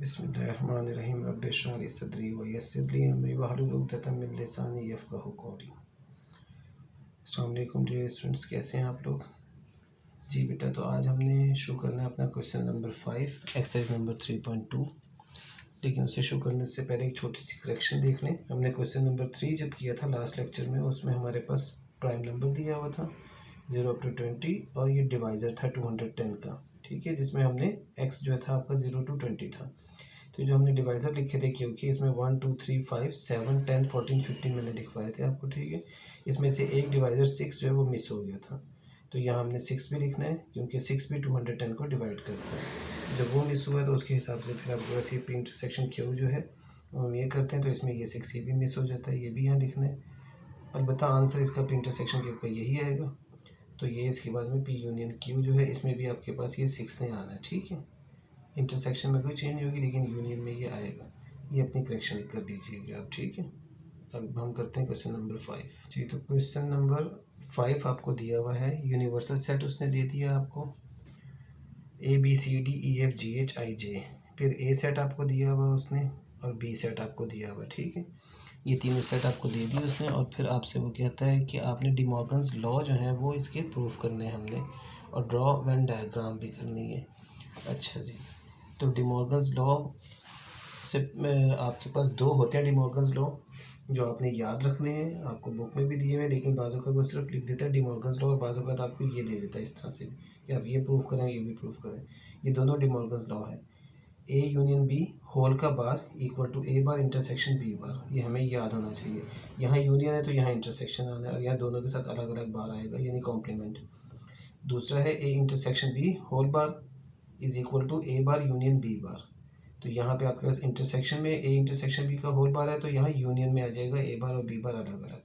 बिस्मिल्लाहिर्रहमानिर्रहीम रब्बि इश्रह ली सदरी व यस्सिर ली अमरी वहलुल उक़दतम मिन लिसानी यफ़क़हू क़ौली। अस्सलाम वालेकुम डियर स्टूडेंट्स, कैसे हैं आप लोग? जी बेटा, तो आज हमने शुरू करना है अपना क्वेश्चन नंबर 5 एक्सरसाइज नंबर 3.2। लेकिन उसे शुरू करने से पहले एक छोटी सी करेक्शन देख लें। हमने क्वेश्चन नंबर 3 जब किया था लास्ट लेक्चर में, उसमें हमारे पास प्राइम नंबर दिया हुआ था 0 up to 20 और ये डिवाइज़र था 210 का, ठीक है, जिसमें हमने x जो था आपका 0 to 20 था। तो जो हमने डिवाइज़र लिखे थे क्योंकि इसमें 1 2 3 5 7 10 14 15 मैंने लिखवाए थे आपको, ठीक है। इसमें से एक डिवाइज़र 6 जो है वो मिस हो गया था, तो यहाँ हमने 6 भी लिखना है क्योंकि 6 भी 210 को डिवाइड करता है। जब वो मिस हुआ तो उसके हिसाब से फिर आपके पास ये पी इंटरसेक्शन क्यू जो है हम ये करते हैं, तो इसमें ये 6 ये भी मिस हो जाता है, ये भी यहाँ लिखना है। अलबत्ता आंसर इसका पी इंटरसेक्शन क्यू का यही आएगा। तो ये इसके बाद में पी यूनियन क्यू जो है इसमें भी आपके पास ये 6 ने आना है, ठीक है। इंटरसेक्शन में कोई चेंज नहीं होगी लेकिन यूनियन में ये आएगा। ये अपनी करेक्शन कर दीजिएगा आप, ठीक है। अब हम करते हैं क्वेश्चन नंबर 5। जी, तो क्वेश्चन नंबर 5 आपको दिया हुआ है, यूनिवर्सल सेट उसने दे दिया आपको ABCDEFGHIJ। फिर ए सेट आपको दिया हुआ उसने और बी सेट आपको दिया हुआ, ठीक है। ये तीनों सेट आपको दे दिए उसने और फिर आपसे वो कहता है कि आपने डिमॉर्गन्स लॉ जो है वो इसके प्रूफ करने हैं हमने, और ड्रॉ वेन डायग्राम भी करनी है। अच्छा जी, तो डिमॉर्गन्स लॉ से आपके पास दो होते हैं डिमॉर्गन्स लॉ जो आपने याद रखने हैं, आपको बुक में भी दिए हुए हैं, लेकिन बाज़ों का वो सिर्फ लिख देता है डिमॉर्गन्स लॉ और बाज़ों का तो आपको ये दे देता है इस तरह से कि आप ये प्रूफ करें, ये भी प्रूफ करें। ये दोनों डिमॉर्गन्स लॉ है। ए यूनियन बी होल का bar equal to A bar intersection b bar, ये हमें याद होना चाहिए। यहाँ यूनियन है तो यहाँ इंटरसेक्शन आना है और यहाँ दोनों के साथ अलग अलग बार आएगा, यानी कॉम्प्लीमेंट। दूसरा है A intersection B whole bar is equal to A bar union B bar. तो यहाँ पे आपके पास इंटरसेक्शन में ए इंटरसेक्शन बी का होल बार है, तो यहाँ यूनियन में आ जाएगा ए बार और बी बार अलग अलग।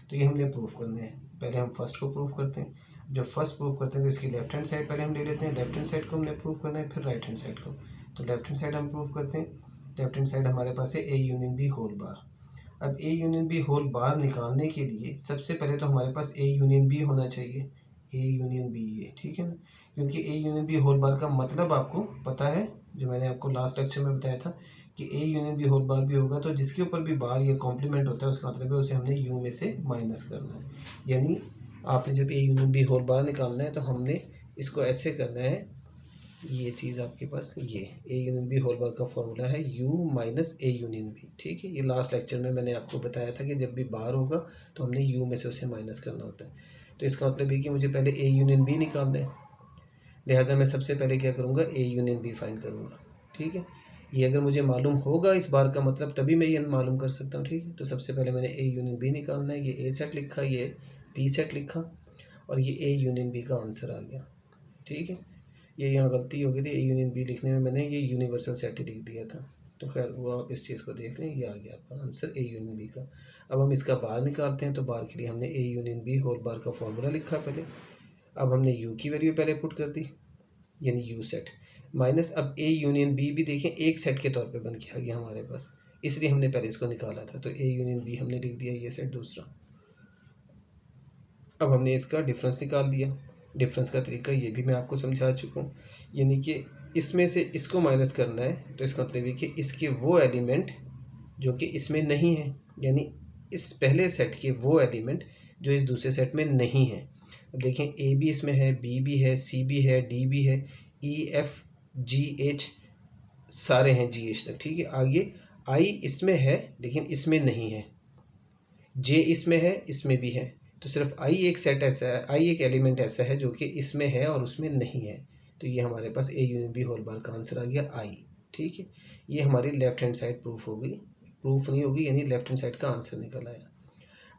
तो ये हमने प्रूफ करने हैं। पहले हम फर्स्ट को प्रूफ करते हैं। जब फर्स्ट प्रूफ करते हैं तो इसकी लेफ्ट हैंड साइड पहले हम ले लेते हैं, लेफ्ट हैंड साइड को हमने प्रूफ करना है, फिर राइट हैंड साइड को। तो लेफ्ट हैंड साइड हम प्रूफ करते हैं। लेफ्ट हैंड साइड हमारे पास है a union B whole bar. अब a union B whole bar निकालने के लिए सबसे पहले तो हमारे पास ए यूनियन बी होना चाहिए, ए यूनियन बी, ये ठीक है ना, क्योंकि A union B whole bar का मतलब आपको पता है, जो मैंने आपको लास्ट लेक्चर में बताया था कि A union B whole bar भी होगा तो जिसके ऊपर भी बार या कॉम्प्लीमेंट होता है उसका मतलब है उसे हमने यू में से माइनस करना है। यानी आपने जब A union B whole bar निकालना है तो हमने इसको ऐसे करना है, ये चीज़ आपके पास ये A union B whole bar का फॉर्मूला है U minus A union B, ठीक है। ये लास्ट लेक्चर में मैंने आपको बताया था कि जब भी बार होगा तो हमने यू में से उसे माइनस करना होता है। तो इसका मतलब है कि मुझे पहले ए यूनियन बी निकालना है, लिहाजा मैं सबसे पहले क्या करूँगा, ए यूनियन बी फाइंड करूँगा, ठीक है। ये अगर मुझे मालूम होगा इस बार का मतलब तभी मैं ये मालूम कर सकता हूँ, ठीक है। तो सबसे पहले मैंने ए यूनियन बी निकालना है, ये ए सेट लिखा, ये बी सेट लिखा और ये ए यूनियन बी का आंसर आ गया, ठीक है। ये यहाँ गलती हो गई थी, ए यूनियन बी लिखने में मैंने ये यूनिवर्सल सेट ही लिख दिया था, तो खैर वो आप इस चीज़ को देख लें, ये आ गया आपका आंसर ए यूनियन बी का। अब हम इसका बार निकालते हैं, तो बार के लिए हमने A union B whole bar का फॉर्मूला लिखा पहले। अब हमने यू की वैल्यू पहले पुट कर दी, यानी यू सेट माइनस, अब ए यूनियन बी भी देखें एक सेट के तौर पे बन के आ गया हमारे पास, इसलिए हमने पहले इसको निकाला था, तो ए यूनियन बी हमने लिख दिया ये सेट दूसरा। अब हमने इसका डिफरेंस निकाल दिया। डिफरेंस का तरीका ये भी मैं आपको समझा चुका हूँ, यानी कि इसमें से इसको माइनस करना है, तो इसका मतलब है कि इसके वो एलिमेंट जो कि इसमें नहीं है, यानी इस पहले सेट के वो एलिमेंट जो इस दूसरे सेट में नहीं है। अब देखें, ए भी इसमें है, बी भी है, सी भी है, डी भी है, ई एफ जी एच सारे हैं जी एच तक, ठीक है। आगे आई इसमें है लेकिन इसमें नहीं है, जे इसमें है, इसमें भी है, तो सिर्फ आई एक सेट ऐसा है, आई एक एलिमेंट ऐसा है जो कि इसमें है और उसमें नहीं है। तो ये हमारे पास a union B whole bar का आंसर आ गया आई, ठीक है। ये हमारी लेफ्ट हैंड साइड प्रूफ हो गई, प्रूफ नहीं होगी, यानी लेफ्ट हैंड साइड का आंसर निकल आया।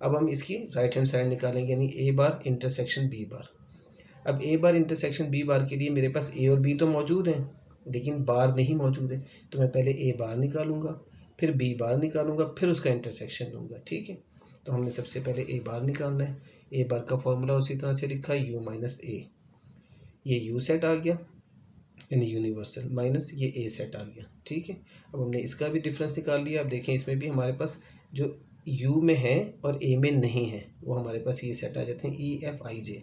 अब हम इसकी राइट हैंड साइड निकालेंगे, यानी ए बार इंटरसेक्शन बी बार। अब ए बार इंटरसेक्शन बी बार के लिए मेरे पास ए और बी तो मौजूद हैं लेकिन बार नहीं मौजूद है, तो मैं पहले ए बार निकालूंगा, फिर बी बार निकालूंगा, फिर उसका इंटरसेक्शन लूँगा, ठीक है। तो हमने सबसे पहले ए बार निकालना है। ए बार का फॉर्मूला उसी तरह से लिखा है यू माइनस ए, ये यू सेट आ गया यानी यूनिवर्सल, माइनस ये ए सेट आ गया, ठीक है। अब हमने इसका भी डिफरेंस निकाल लिया। अब देखें इसमें भी हमारे पास जो यू में है और ए में नहीं है वो हमारे पास ये सेट आ जाते हैं E F I J,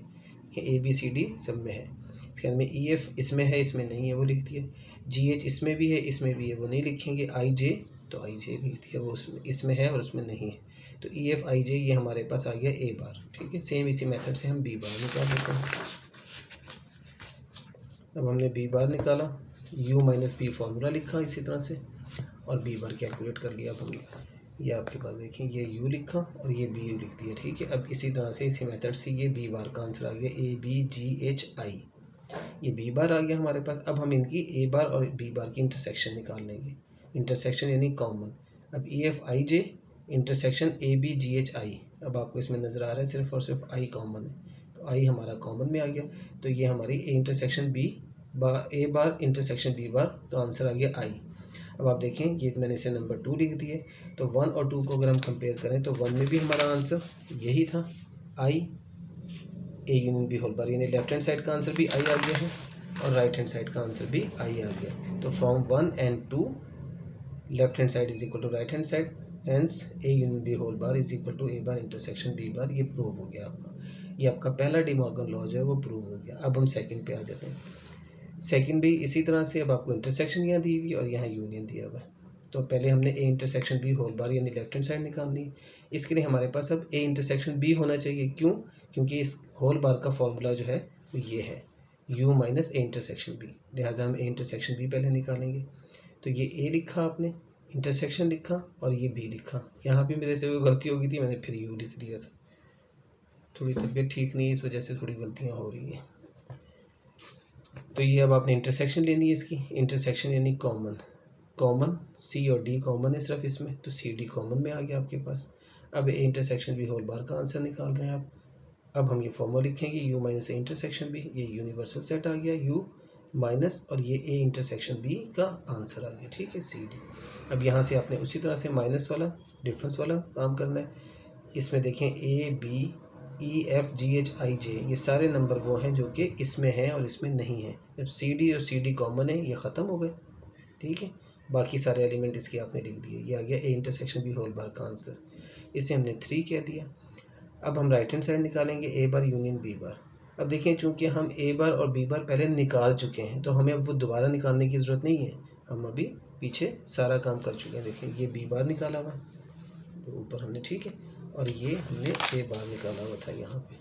A B C D सब में है। इसके अंदर में ई एफ इसमें है, इसमें नहीं है, वो लिख दिए। GH इसमें भी है, इसमें भी है, वो नहीं लिखेंगे। IJ तो IJ लिख दिया, वो इसमें है और उसमें नहीं है। तो EFIJ ये हमारे पास आ गया A बार। ठीक है, सेम इसी मेथड से हम B बार निकाल लेते हैं। अब हमने B बार निकाला, U माइनस B फॉर्मूला लिखा इसी तरह से, और B बार कैलकुलेट कर लिया। अब हमने ये आपके पास देखें, ये U लिखा और ये B लिख दिया। ठीक है, अब इसी तरह से इसी मेथड से ये B बार का आंसर आ गया ABGHI, ये B बार आ गया हमारे पास। अब हम इनकी A बार और B बार की इंटरसेक्शन निकाल लेंगे, इंटरसेक्शन यानी कॉमन। अब EFIJ इंटरसेक्शन ABGHI, अब आपको इसमें नज़र आ रहा है सिर्फ और सिर्फ I कॉमन है, तो I हमारा कॉमन में आ गया। तो ये हमारी A intersection A bar intersection B बार का आंसर आ गया I। अब आप देखें, ये मैंने इसे नंबर 2 लिख दिए। तो 1 और 2 को अगर हम कंपेयर करें तो 1 में भी हमारा आंसर यही था, I A union B whole bar, यानी लेफ्ट हैंड साइड का आंसर भी I आ गया है और राइट हैंड साइड का आंसर भी I आ गया। तो from 1 and 2 left hand side is equal to right hand side, hence A union B whole bar is equal to A bar intersection B bar. ये प्रूव हो गया आपका, ये आपका पहला डी मॉर्गन लॉ जो है वो प्रूव हो गया। अब हम सेकंड पे आ जाते हैं। सेकंड भी इसी तरह से, अब आपको इंटरसेक्शन यहाँ दी हुई और यहाँ यूनियन दिया हुआ है। तो पहले हमने A intersection B whole bar यानी लेफ्ट हैंड साइड निकालनी। इसके लिए हमारे पास अब A इंटरसेक्शन B होना चाहिए। क्यों? क्योंकि इस होल बार का फॉर्मूला जो है वो ये है U minus A intersection B, लिहाजा हम A इंटरसेक्शन B पहले निकालेंगे। तो ये A लिखा आपने, इंटरसेक्शन लिखा और ये B लिखा। यहाँ भी मेरे से वो गलती हो गई थी, मैंने फिर U लिख दिया था। थोड़ी तबीयत ठीक नहीं है, इस वजह से थोड़ी गलतियाँ हो रही हैं। तो ये अब आपने इंटरसेक्शन लेनी है इसकी, इंटरसेक्शन यानी कॉमन। कॉमन C और D कॉमन है सिर्फ इसमें, तो CD कॉमन में आ गया आपके पास। अब A intersection B whole bar का आंसर निकाल रहे हैं आप। अब हम ये फॉर्मूला लिखेंगे U minus A intersection B, ये यूनिवर्सल सेट आ गया U माइनस, और ये A इंटरसेक्शन B का आंसर आ गया। ठीक है, CD। अब यहाँ से आपने उसी तरह से माइनस वाला डिफरेंस वाला काम करना है। इसमें देखें ABEFGHIJ ये सारे नंबर वो हैं जो कि इसमें हैं और इसमें नहीं है। जब CD और CD कॉमन है, ये ख़त्म हो गए। ठीक है, बाकी सारे एलिमेंट इसके आपने लिख दिए। ये आ गया A intersection B whole bar का आंसर, इसे हमने 3 कह दिया। अब हम राइट हैंड साइड निकालेंगे A bar union B bar. अब देखें, चूंकि हम A बार और B बार पहले निकाल चुके हैं तो हमें अब वो दोबारा निकालने की ज़रूरत नहीं है, हम अभी पीछे सारा काम कर चुके हैं। देखें, ये B बार निकाला हुआ तो ऊपर हमने, ठीक है, और ये हमने A बार निकाला हुआ था यहाँ पे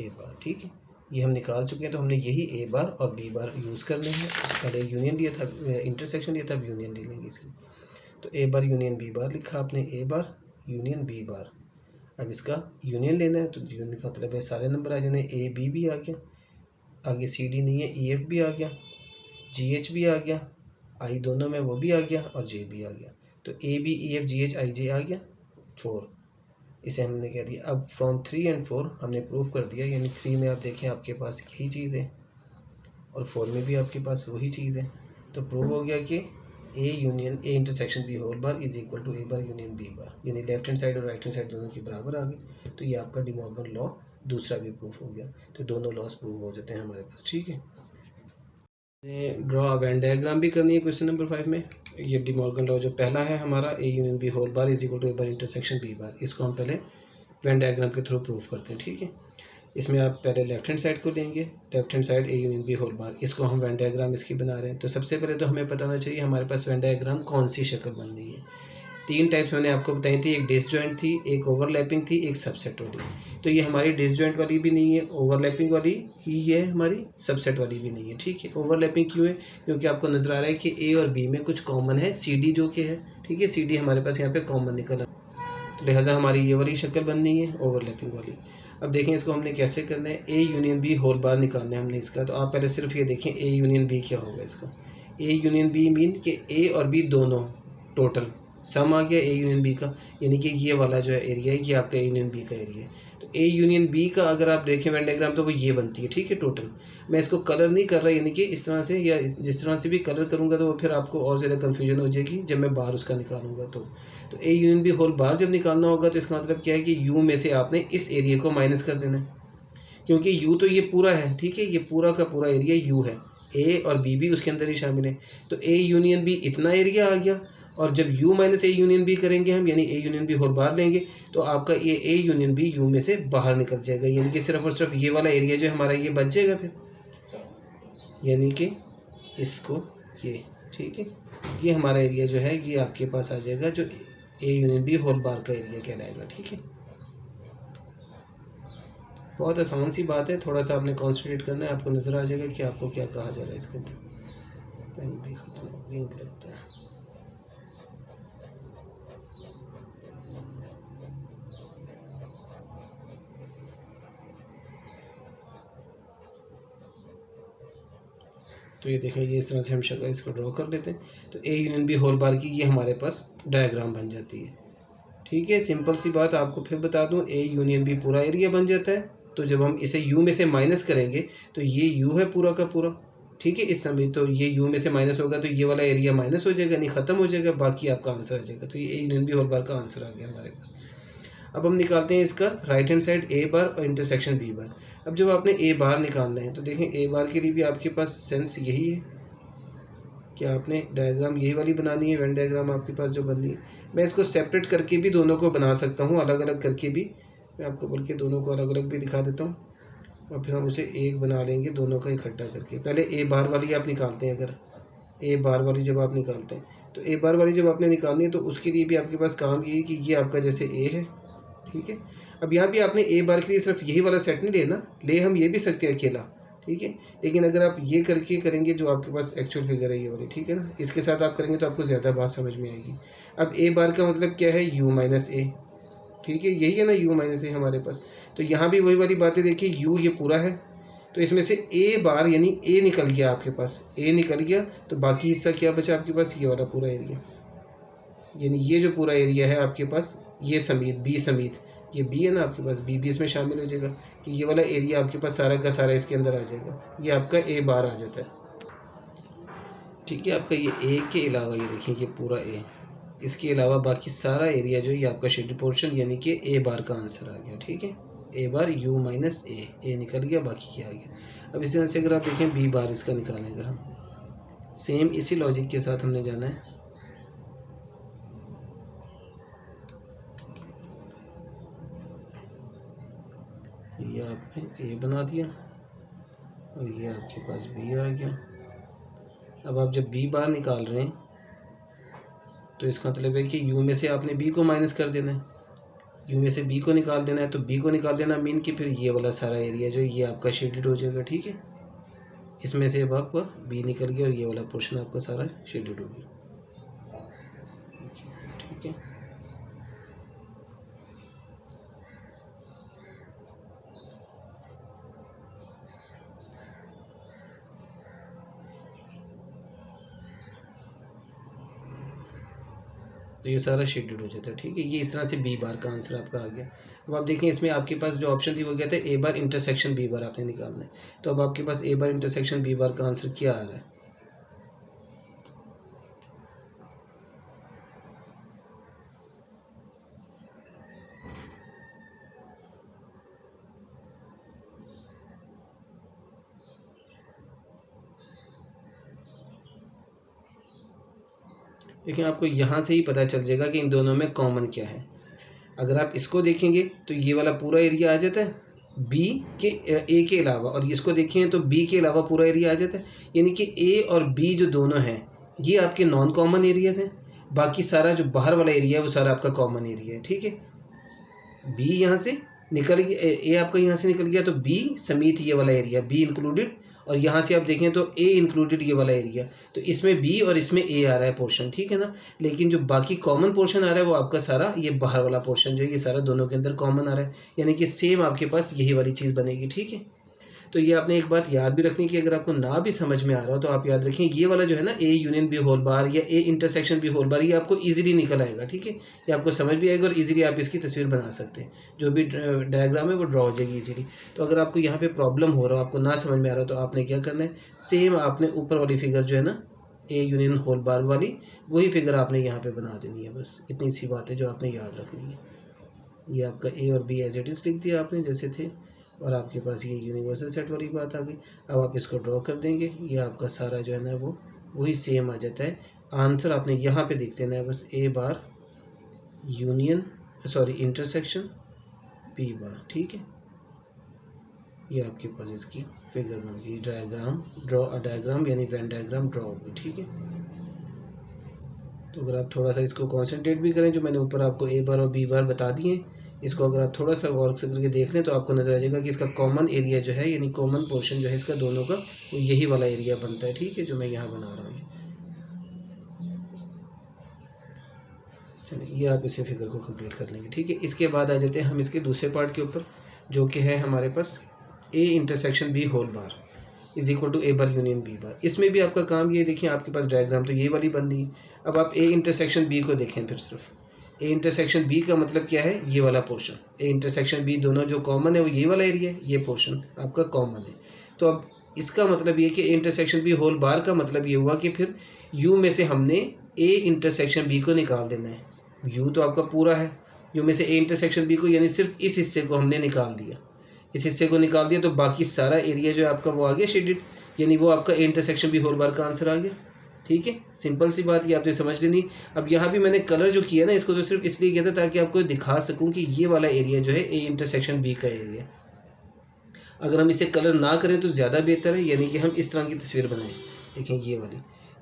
A बार। ठीक है, ये हम निकाल चुके हैं, तो हमने यही A बार और B बार यूज़ करने हैं। पहले यूनियन लिया था, इंटरसेक्शन लिया था, अब यूनियन ले लेंगे इसकी। तो A बार यूनियन B बार लिखा आपने, A bar union B bar. अब इसका यूनियन लेना है, तो यूनियन का मतलब है सारे नंबर आ जाने। AB भी आ गया, आगे CD नहीं है, EF भी आ गया, GH भी आ गया, I दोनों में वो भी आ गया और J भी आ गया। तो ABEFGHIJ आ गया 4, इसे हमने कह दिया। अब फ्रॉम 3 and 4 हमने प्रूव कर दिया, यानी 3 में आप देखें आपके पास यही चीज़ है और 4 में भी आपके पास वही चीज़ है। तो प्रूव हो गया कि A intersection B whole bar is equal to A bar union B bar, यानी लेफ्ट हैंड साइड और राइट हैंड साइड दोनों के बराबर आ गई। तो ये आपका डी मॉर्गन लॉ दूसरा भी प्रूफ हो गया। तो दोनों लॉस प्रूव हो जाते हैं हमारे पास। ठीक है, ड्रॉ वेन डायग्राम भी करनी है क्वेश्चन नंबर 5 में। ये डी मॉर्गन लॉ जो पहला है हमारा A union B whole bar is equal to A bar intersection B bar, इसको हम पहले वेन डायग्राम के थ्रू प्रूफ करते हैं। ठीक है, इसमें आप पहले लेफ्ट हैंड साइड को लेंगे, left hand side A union B whole bar, इसको हम वेन डायग्राम इसकी बना रहे हैं। तो सबसे पहले तो हमें पता होना चाहिए हमारे पास वेन डायग्राम कौन सी शक्ल बन रही है। 3 टाइप्स मैंने आपको बताई थी, एक डिसजॉइंट थी, एक ओवरलैपिंग थी, एक सबसेट वाली। तो ये हमारी डिसजॉइंट वाली भी नहीं है, ओवरलैपिंग वाली ही है हमारी, सबसेट वाली भी नहीं है। ठीक है, ओवरलैपिंग क्यों है? क्योंकि आपको नजर आ रहा है कि A और B में कुछ कॉमन है, CD जो कि है, ठीक है, CD हमारे पास यहाँ पे कॉमन निकला, तो लिहाजा हमारी ये वाली शक्ल बननी है ओवरलैपिंग वाली। अब देखें इसको हमने कैसे करना है, A union B whole bar निकालना है हमने इसका। तो आप पहले सिर्फ ये देखें A यूनियन B क्या होगा इसका। A यूनियन B मीन कि A और B दोनों टोटल सम आ गया A यूनियन B का, यानी कि ये वाला जो है एरिया है ये आपका A यूनियन B का एरिया है। तो A यूनियन B का अगर आप देखें वेन डायग्राम तो वो ये बनती है। ठीक है, टोटल मैं इसको कलर नहीं कर रहा, यानी कि इस तरह से या जिस तरह से भी कलर करूँगा तो वो फिर आपको और ज़्यादा कन्फ्यूजन हो जाएगी जब मैं बाहर उसका निकालूंगा। तो A union B whole bar जब निकालना होगा तो इसका मतलब क्या है कि U में से आपने इस एरिया को माइनस कर देना है, क्योंकि U तो ये पूरा है। ठीक है, ये पूरा का पूरा एरिया U है, A और B भी उसके अंदर ही शामिल है। तो A यूनियन B इतना एरिया आ गया, और जब U minus A union B करेंगे हम, यानी A union B whole bar लेंगे, तो आपका ये A यूनियन B U में से बाहर निकल जाएगा, यानी कि सिर्फ और सिर्फ ये वाला एरिया जो हमारा ये बच जाएगा फिर, यानी कि इसको ये, ठीक है। ये हमारा एरिया जो है ये आपके पास आ जाएगा, जो A union B whole bar का एरिया कहलाएगा, ठीक है। बहुत आसान सी बात है, थोड़ा सा आपने कॉन्सेंट्रेट करना है, आपको नज़र आ जाएगा कि आपको क्या कहा जा रहा है इसके अंदर। पेन भी खत्म हो गया, इंक लगता है। तो ये देखें, ये इस तरह से हम शक्ल इसको ड्रॉ कर लेते हैं। तो A union B whole bar की ये हमारे पास डायग्राम बन जाती है, ठीक है। सिंपल सी बात आपको फिर बता दूं, ए यूनियन बी पूरा एरिया बन जाता है। तो जब हम इसे यू में से माइनस करेंगे तो ये यू है पूरा का पूरा, ठीक है। इस समय तो ये यू में से माइनस होगा तो ये वाला एरिया माइनस हो जाएगा, नहीं ख़त्म हो जाएगा, बाकी आपका आंसर आ जाएगा। तो ये A union B whole bar का आंसर आ गया हमारे पास। अब हम निकालते हैं इसका राइट हैंड साइड ए बार और इंटरसेक्शन बी बार। अब जब आपने ए बार निकालना है तो देखें, ए बार के लिए भी आपके पास सेंस यही है कि आपने डायग्राम यही वाली बनानी है, वेन डायग्राम आपके पास जो बननी है। मैं इसको सेपरेट करके भी दोनों को बना सकता हूँ, अलग अलग करके भी। मैं आपको बल्कि दोनों को अलग अलग भी दिखा देता हूँ, और फिर हम उसे एक बना लेंगे दोनों का इकट्ठा करके। पहले ए बार वाली आप निकालते हैं। अगर ए बार वाली जब आप निकालते हैं तो ए बार वाली जब आपने निकालनी है तो उसके लिए भी आपके पास काम ये है कि ये आपका जैसे ए है, ठीक है। अब यहाँ भी आपने ए बार के लिए सिर्फ यही वाला सेट नहीं लेना, ले हम ये भी सकते हैं अकेला, ठीक है। लेकिन अगर आप ये करके करेंगे जो आपके पास एक्चुअल फिगर है ये वाली, ठीक है ना, इसके साथ आप करेंगे तो आपको ज़्यादा बात समझ में आएगी। अब ए बार का मतलब क्या है, यू माइनस ए, ठीक है, यही है ना, यू माइनस ए हमारे पास। तो यहाँ भी वही वाली बातें देखिए, यू ये पूरा है तो इसमें से ए बार यानी ए निकल गया आपके पास, ए निकल गया तो बाकी हिस्सा क्या बचा आपके पास, ये वाला पूरा एरिया, यानी ये जो पूरा एरिया है आपके पास, ये समीत बी समीत, ये बी है ना आपके पास, बी भी इसमें शामिल हो जाएगा कि ये वाला एरिया आपके पास सारा का सारा इसके अंदर आ जाएगा। ये आपका ए बार आ जाता है, ठीक है। आपका ये ए के अलावा ये देखिए ये पूरा ए, इसके अलावा बाकी सारा एरिया जो ये आपका शेडेड पोर्शन यानी कि ए बार का आंसर आ गया, ठीक है। ए बार यू माइनस ए निकल गया, बाकी क्या आ गया। अब इसी तरह से अगर आप देखें बी बार इसका निकालेंगे हम, सेम इसी लॉजिक के साथ हमने जाना है। ये आपने ए बना दिया और ये आपके पास बी आ गया। अब आप जब बी बार निकाल रहे हैं तो इसका मतलब है कि यू में से आपने बी को माइनस कर देना है, यू में से बी को निकाल देना है। तो बी को निकाल देना मीन कि फिर ये वाला सारा एरिया जो ये आपका शेडेड हो जाएगा, ठीक है। इसमें से अब आपका बी निकल गया और ये वाला पोर्शन आपका सारा शेडेड हो गया, ठीक है। तो ये सारा शेडेड हो जाता है, ठीक है। ये इस तरह से बी बार का आंसर आपका आ गया। अब आप देखें इसमें आपके पास जो ऑप्शन थी वो क्या था, ए बार इंटरसेक्शन बी बार आपने निकालना है। तो अब आपके पास ए बार इंटरसेक्शन बी बार का आंसर क्या आ रहा है, देखिए आपको यहाँ से ही पता चल जाएगा कि इन दोनों में कॉमन क्या है। अगर आप इसको देखेंगे तो ये वाला पूरा एरिया आ जाता है बी के ए के अलावा, और इसको देखें तो बी के अलावा पूरा एरिया आ जाता है, यानी कि ए और बी जो दोनों हैं ये आपके नॉन कॉमन एरियाज हैं। बाकी सारा जो बाहर वाला एरिया है वो सारा आपका कॉमन एरिया है, ठीक है। बी यहाँ से निकल गया, ए आपका यहाँ से निकल गया तो बी समेत ये वाला एरिया बी इंक्लूडेड, और यहाँ से आप देखें तो ए इंक्लूडेड ये वाला एरिया, तो इसमें बी और इसमें ए आ रहा है पोर्शन, ठीक है ना। लेकिन जो बाकी कॉमन पोर्शन आ रहा है वो आपका सारा ये बाहर वाला पोर्शन जो है ये सारा दोनों के अंदर कॉमन आ रहा है, यानी कि सेम आपके पास यही वाली चीज़ बनेगी, ठीक है। तो ये आपने एक बात याद भी रखनी कि अगर आपको ना भी समझ में आ रहा हो तो आप याद रखें ये वाला जो है ना a union B whole bar या a intersection B whole bar, ये आपको इजीली निकल आएगा, ठीक है। ये आपको समझ भी आएगा और इजीली आप इसकी तस्वीर बना सकते हैं, जो भी डायग्राम है वो ड्रॉ हो जाएगी इजीली। तो अगर आपको यहाँ पे प्रॉब्लम हो रहा हो, आपको ना समझ में आ रहा हो, तो आपने क्या करना है, सेम आपने ऊपर वाली फिगर जो है ना ए यूनियन होल बार वाली, वही फिगर आपने यहाँ पे बना देनी है। बस इतनी सी बात है जो आपने याद रखनी है। ये आपका ए और बी एज इट इज़ लिख दिया आपने जैसे थे, और आपके पास ये यूनिवर्सल सेट वाली बात आ गई। अब आप इसको ड्रॉ कर देंगे, ये आपका सारा जो है ना वो वही सेम आ जाता है। आंसर आपने यहाँ पे लिख देना है बस, ए बार यूनियन इंटरसेक्शन बी बार, ठीक है। ये आपके पास इसकी फिगर बन गई, डायग्राम ड्रॉ डायग्राम यानी वेन डायग्राम ड्रॉ होगी। ठीक है, तो अगर आप थोड़ा सा इसको कॉन्सेंट्रेट भी करें, जो मैंने ऊपर आपको ए बार और बी बार बता दिए, इसको अगर आप थोड़ा सा गौर से करके देख लें तो आपको नजर आ जाएगा कि इसका कॉमन एरिया जो है यानी कॉमन पोर्शन जो है इसका दोनों का, वो यही वाला एरिया बनता है। ठीक है, जो मैं यहाँ बना रहा हूँ। चलिए, ये आप इसे फिगर को कंप्लीट कर लेंगे। ठीक है, इसके बाद आ जाते हैं हम इसके दूसरे पार्ट के ऊपर, जो कि है हमारे पास a intersection B whole bar is equal to A bar union B bar. इसमें भी आपका काम ये देखिए, आपके पास डायग्राम तो ये वाली बन रही है। अब आप ए इंटरसेक्शन बी को देखें, फिर सिर्फ ए इंटरसेक्शन बी का मतलब क्या है, ये वाला पोर्शन। ए इंटरसेक्शन बी दोनों जो कॉमन है वो ये वाला एरिया है, ये पोर्शन आपका कॉमन है। तो अब इसका मतलब ये कि A intersection B whole bar का मतलब ये हुआ कि फिर यू में से हमने ए इंटरसेक्शन बी को निकाल देना है। यू तो आपका पूरा है, यू में से ए इंटरसेक्शन बी को यानी सिर्फ इस हिस्से को हमने निकाल दिया। इस हिस्से को निकाल दिया तो बाकी सारा एरिया जो है आपका वो आ गया शेडेड, यानी वो आपका A intersection B whole bar का आंसर आ गया। ठीक है, सिंपल सी बात ये आपने समझ लेनी। अब यहाँ भी मैंने कलर जो किया ना, इसको तो सिर्फ इसलिए किया था ताकि आपको दिखा सकूं कि ये वाला एरिया जो है ए इंटरसेक्शन बी का एरिया। अगर हम इसे कलर ना करें तो ज़्यादा बेहतर है, यानी कि हम इस तरह की तस्वीर बनाएं। देखें, ये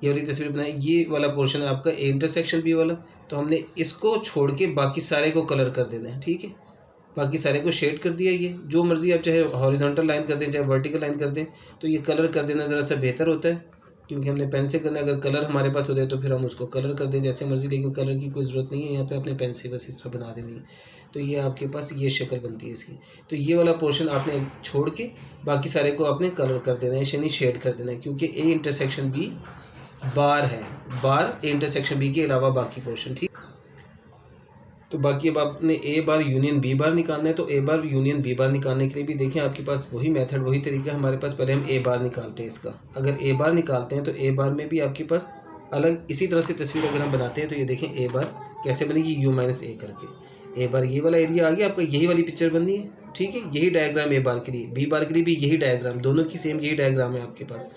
वाली तस्वीर बनाएं, ये वाला पोर्शन है आपका ए इंटरसेक्शन बी वाला, तो हमने इसको छोड़ के बाकी सारे को कलर कर देना है। ठीक है, बाकी सारे को शेड कर दिया। ये जो मर्ज़ी आप चाहे हॉरिजॉन्टल लाइन कर दें चाहे वर्टिकल लाइन कर दें, तो ये कलर कर देना ज़रा सा बेहतर होता है, क्योंकि हमने पेन से करना है। अगर कलर हमारे पास होता है तो फिर हम उसको कलर कर दें जैसे मर्ज़ी, लेकिन कलर की कोई ज़रूरत नहीं है, यहाँ पे अपने पेन से बस इसको बना देनी है। तो ये आपके पास ये शक्ल बनती है इसकी। तो ये वाला पोर्शन आपने छोड़ के बाकी सारे को आपने कलर कर देना है, यानी शेड कर देना है, क्योंकि ए इंटरसेक्शन बी बार है, बार ए इंटरसेक्शन बी के अलावा बाकी पोर्शन। ठीक, तो बाकी अब आपने ए बार यूनियन बी बार निकालना है। तो ए बार यूनियन बी बार निकालने के लिए भी देखें आपके पास वही मेथड वही तरीका हमारे पास। पहले हम ए बार निकालते हैं इसका। अगर ए बार निकालते हैं तो ए बार में भी आपके पास अलग इसी तरह से तस्वीर अगर हम बनाते हैं तो ये देखें ए बार कैसे बनेगी, यू माइनस ए करके। ए बार ये वाला एरिया आ गया आपका, यही वाली पिक्चर बननी है। ठीक है, यही डायग्राम ए बार के लिए, बी बार के लिए भी यही डायग्राम, दोनों की सेम यही डायग्राम है आपके पास।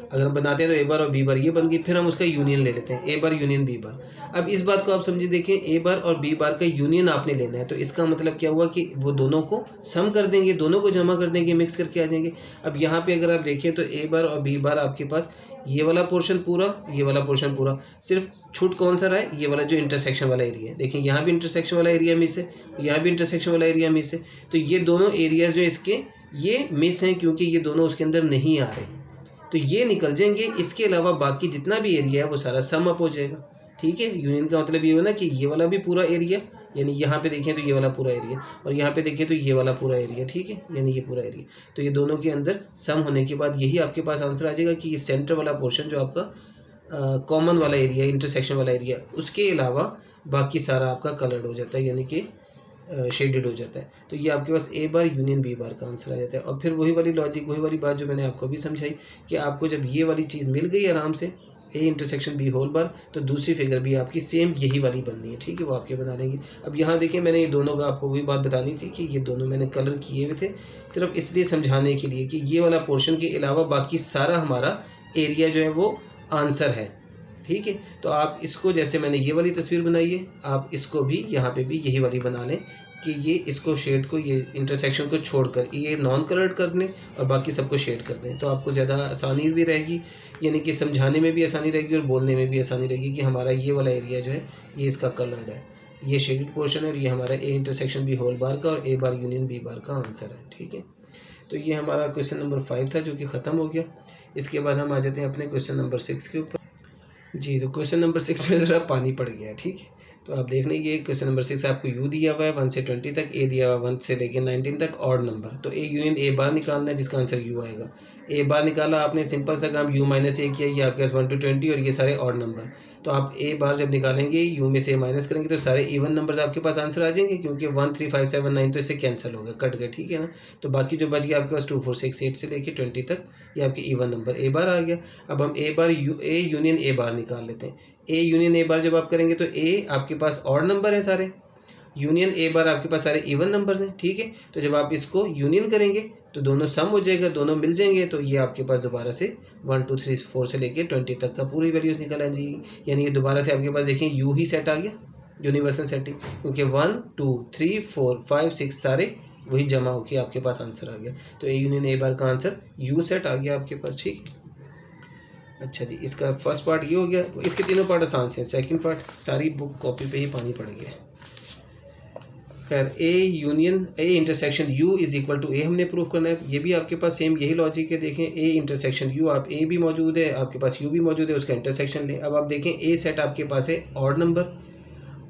अगर हम बनाते हैं तो ए बार और बी बार ये बन गई, फिर हम उसका यूनियन ले लेते हैं, ए बार यूनियन बी बार। अब इस बात को आप समझिए, देखें ए बार और बी बार का यूनियन आपने लेना है, तो इसका मतलब क्या हुआ कि वो दोनों को सम कर देंगे, दोनों को जमा कर देंगे, मिक्स करके आ जाएंगे। अब यहाँ पे अगर आप देखें तो ए बार और बी बार आपके पास ये वाला पोर्शन पूरा, ये वाला पोर्शन पूरा, सिर्फ छूट कौन सा रहा है, ये वाला जो इंटरसेक्शन वाला एरिया है। देखिए यहाँ भी इंटरसेक्शन वाला एरिया मिस है, यहाँ भी इंटरसेक्शन वाला एरिया मिस है। तो ये दोनों एरियाज जो इसके ये मिस हैं, क्योंकि ये दोनों उसके अंदर नहीं आ रहे, तो ये निकल जाएंगे। इसके अलावा बाकी जितना भी एरिया है वो सारा सम अप हो जाएगा। ठीक है, यूनियन का मतलब ये हो ना कि ये वाला भी पूरा एरिया, यानी यहाँ पे देखें तो ये वाला पूरा एरिया, और यहाँ पे देखें तो ये वाला पूरा एरिया। ठीक है, यानी ये पूरा एरिया, तो ये दोनों के अंदर सम होने के बाद यही आपके पास आंसर आ जाएगा कि ये सेंटर वाला पोर्शन जो आपका कॉमन वाला एरिया, इंटरसेक्शन वाला एरिया, उसके अलावा बाकी सारा आपका कलर्ड हो जाता है, यानी कि शेडेड हो जाता है। तो ये आपके पास ए बार यूनियन बी बार का आंसर आ जाता है। और फिर वही वाली लॉजिक, वही वाली बात जो मैंने आपको भी समझाई कि आपको जब ये वाली चीज़ मिल गई आराम से, A intersection B whole bar, तो दूसरी फिगर भी आपकी सेम यही वाली बननी है। ठीक है, वो आपके बना लेंगे। अब यहाँ देखिए, मैंने ये दोनों का आपको वही बात बतानी थी कि ये दोनों मैंने कलर किए हुए थे सिर्फ इसलिए समझाने के लिए कि ये वाला पोर्शन के अलावा बाकी सारा हमारा एरिया जो है वो आंसर है। ठीक है, तो आप इसको जैसे मैंने ये वाली तस्वीर बनाई है, आप इसको भी यहाँ पे भी यही वाली बना लें कि ये इसको शेड को, ये इंटरसेक्शन को छोड़कर ये नॉन कलर्ड कर दें और बाकी सबको शेड कर दें, तो आपको ज़्यादा आसानी भी रहेगी, यानी कि समझाने में भी आसानी रहेगी और बोलने में भी आसानी रहेगी कि हमारा ये वाला एरिया जो है ये इसका कलर्ड है, ये शेडेड पोर्शन है, और ये हमारा A intersection B whole bar का और ए बार यूनियन बी बार का आंसर है। ठीक है, तो ये हमारा क्वेश्चन नंबर 5 था जो कि ख़त्म हो गया। इसके बाद हम आ जाते हैं अपने क्वेश्चन नंबर 6 के ऊपर। जी, तो क्वेश्चन नंबर 6 में ज़रा पानी पड़ गया है। ठीक है, तो आप देख लेंगे क्वेश्चन नंबर 6 आपको यू दिया हुआ है 1 से 20 तक, ए दिया हुआ है 1 से लेकर 19 तक ऑड नंबर। तो ए यूनियन ए बार निकालना है जिसका आंसर यू आएगा। ए बार निकाला आपने, सिंपल सा काम, यू माइनस ए किया, ये आपके पास 1 to 20 और ये सारे ऑड नंबर। तो आप ए बार जब निकालेंगे यू में से माइनस करेंगे तो सारे इवन नंबर्स आपके पास आंसर आ जाएंगे, क्योंकि 1 3 5 7 9 तो इससे कैंसिल हो गए, कट गए। ठीक है ना, तो बाकी जो बच गया आपके पास 2 4 6 8 से लेके 20 तक, ये आपके इवन नंबर ए बार आ गया। अब हम ए यूनियन ए बार निकाल लेते हैं। ए यूनियन ए बार जब आप करेंगे तो ए आपके पास ऑड नंबर है सारे, यूनियन ए बार आपके पास सारे इवन नंबर्स हैं। ठीक है, तो जब आप इसको यूनियन करेंगे तो दोनों सम हो जाएगा, दोनों मिल जाएंगे, तो ये आपके पास दोबारा से 1 2 3 4 से लेके 20 तक का पूरी वैल्यूज निकल आएंगी। यानी ये दोबारा से आपके पास देखिए यू ही सेट आ गया, यूनिवर्सल सेटिंग, क्योंकि 1 2 3 4 5 6 सारे वही जमा होकर आपके पास आंसर आ गया। तो ए यूनियन ए बार का आंसर यू सेट आ गया आपके पास, ठीक है। अच्छा जी, इसका फर्स्ट पार्ट ये हो गया। इसके तीनों पार्ट आसान से। सेकंड पार्ट सारी बुक कॉपी पे ही पानी पड़ गया। खैर, a union a intersection u is equal to a हमने प्रूव करना है। ये भी आपके पास सेम यही लॉजिक है। देखें, ए इंटरसेक्शन यू, आप ए भी मौजूद है, आपके पास यू भी मौजूद है, उसका इंटरसेक्शन लें। अब आप देखें, ए सेट आपके पास है ऑड नंबर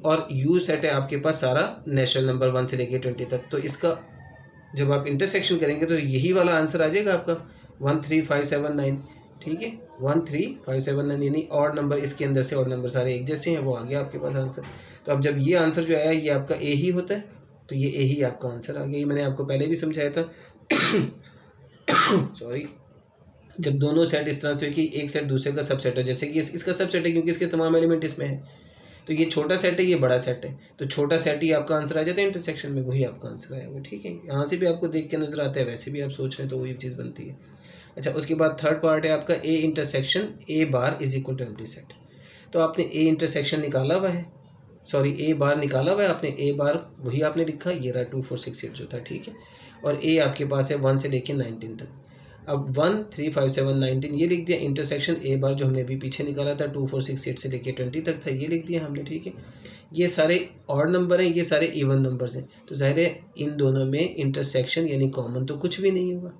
और यू सेट है आपके पास सारा नेचुरल नंबर 1 से लेकर 20 तक। तो इसका जब आप इंटरसेक्शन करेंगे तो यही वाला आंसर आ जाएगा आपका 13579, ठीक है। 13579 यानी ऑड नंबर, इसके अंदर से ऑड नंबर सारे एक जैसे हैं, वो आ गया आपके पास आंसर। तो अब जब ये आंसर जो आया ये आपका ए ही होता है, तो ये ए ही आपका आंसर आ गया। ये मैंने आपको पहले भी समझाया था सॉरी। जब दोनों सेट इस तरह से कि एक सेट दूसरे का सबसेट है, जैसे कि इसका सबसेट है क्योंकि इसके तमाम एलिमेंट इसमें है, तो ये छोटा सेट है, ये बड़ा सेट है, तो छोटा सेट ही आपका आंसर आ जाता है इंटरसेक्शन में, वही आपका आंसर आएगा, ठीक है। यहाँ से भी आपको देख के नजर आता है, वैसे भी आप सोच रहे हैं तो वही चीज़ बनती है। अच्छा, उसके बाद थर्ड पार्ट है आपका A intersection A bar is equal to empty set. तो आपने ए इंटरसेक्शन निकाला हुआ है, सॉरी ए बार निकाला हुआ है आपने, ए बार वही आपने लिखा, ये रहा 2468 जो था, ठीक है। और ए आपके पास है 1 से लेके 19 तक। अब 13579 ये लिख दिया। इंटरसेक्शन ए बार जो हमने अभी पीछे निकाला था 2468 से लेके 20 तक था, ये लिख दिया हमने, ठीक है। ये सारे ऑड नंबर हैं, ये सारे इवन नंबर्स हैं, तो ज़ाहिर है इन दोनों में इंटरसेक्शन यानी कॉमन तो कुछ भी नहीं होगा,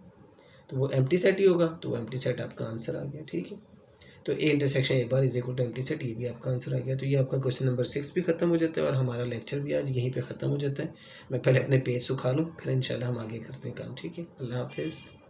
तो वो एम्प्टी सेट ही होगा, तो वो एम्प्टी सेट आपका आंसर आ गया, ठीक है। तो A intersection A bar is equal to empty set, ये भी आपका आंसर आ गया। तो ये आपका क्वेश्चन नंबर 6 भी खत्म हो जाता है और हमारा लेक्चर भी आज यहीं पे ख़त्म हो जाता है। मैं पहले अपने पेज सुखा लूँ, फिर इंशाल्लाह हम आगे करते हैं काम, ठीक है। अल्लाह हाफिज़।